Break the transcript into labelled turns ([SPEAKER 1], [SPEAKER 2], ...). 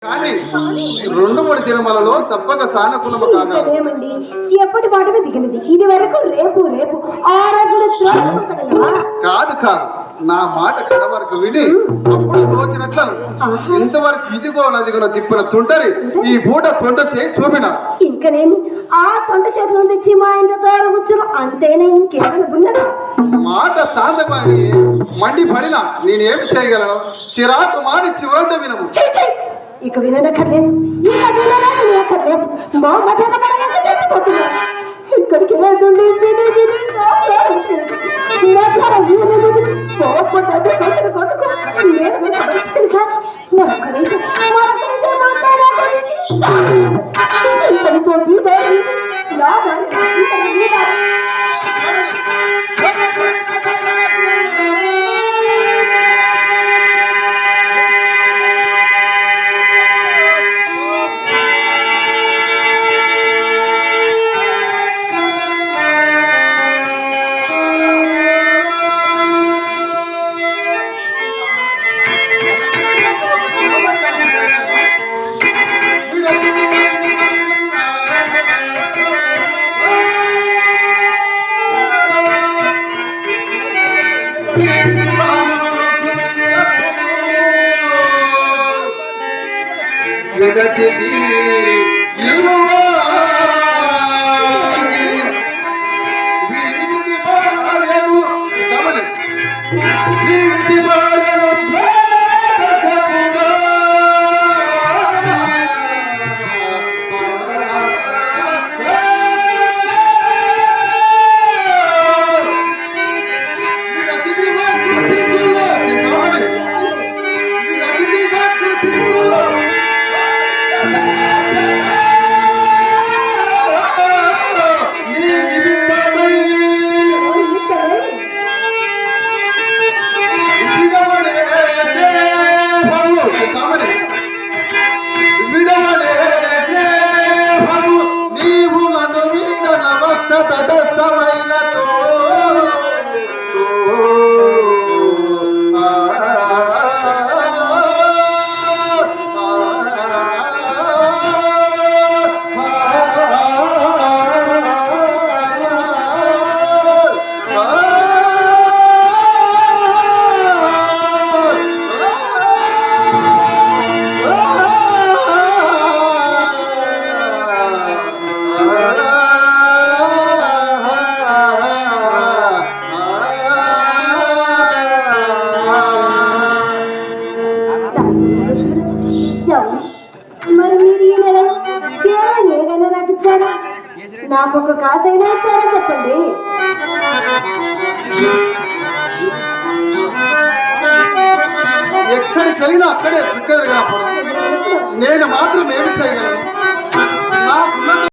[SPEAKER 1] కానీ 2-3 దినములలో తప్పక సానుకూలము
[SPEAKER 2] కాగలమండి. ఎప్పటి పాటమే దిగినది ఇది వరకు రేపు రేపు
[SPEAKER 1] కాదు కాదు నా మాట కడ వరకు విని అప్పుడు తోచినట్లను ఇంతవరకు ఇదిగో నదిగో తిప్పిన తుంటరి ఈ పూట తొంట చేయి చూపిన
[SPEAKER 2] ఇంకనేమి ఆ తొంట చేతిలో తెచ్చి మా ఇంట్లో తోరగుచ్చును అంతేనా ఇంకేమన్నా
[SPEAKER 1] మాట శాంతమాని మండి పడినా నేనేమి చేయగలను చిరాకు మాని చివరంట వినము
[SPEAKER 2] ఇక విననక్కర్లేదు ఇక విననక్కర్లేదు మా మజాక పడకుండా చచ్చిపోతున్నా ఇక్కడికి వెళ్తుండే
[SPEAKER 1] విడచిది నీవు నన్ను మీద నవసమైనతో
[SPEAKER 2] మరి మీరు ఈ నెల ఏదైనా నాకు ఇచ్చారా నాకు ఒక కాసైనా ఇచ్చారా చెప్పండి
[SPEAKER 1] ఎక్కడికి వెళ్ళినా అక్కడే చిక్కదరు నేను మాత్రం ఏమి చేయగలను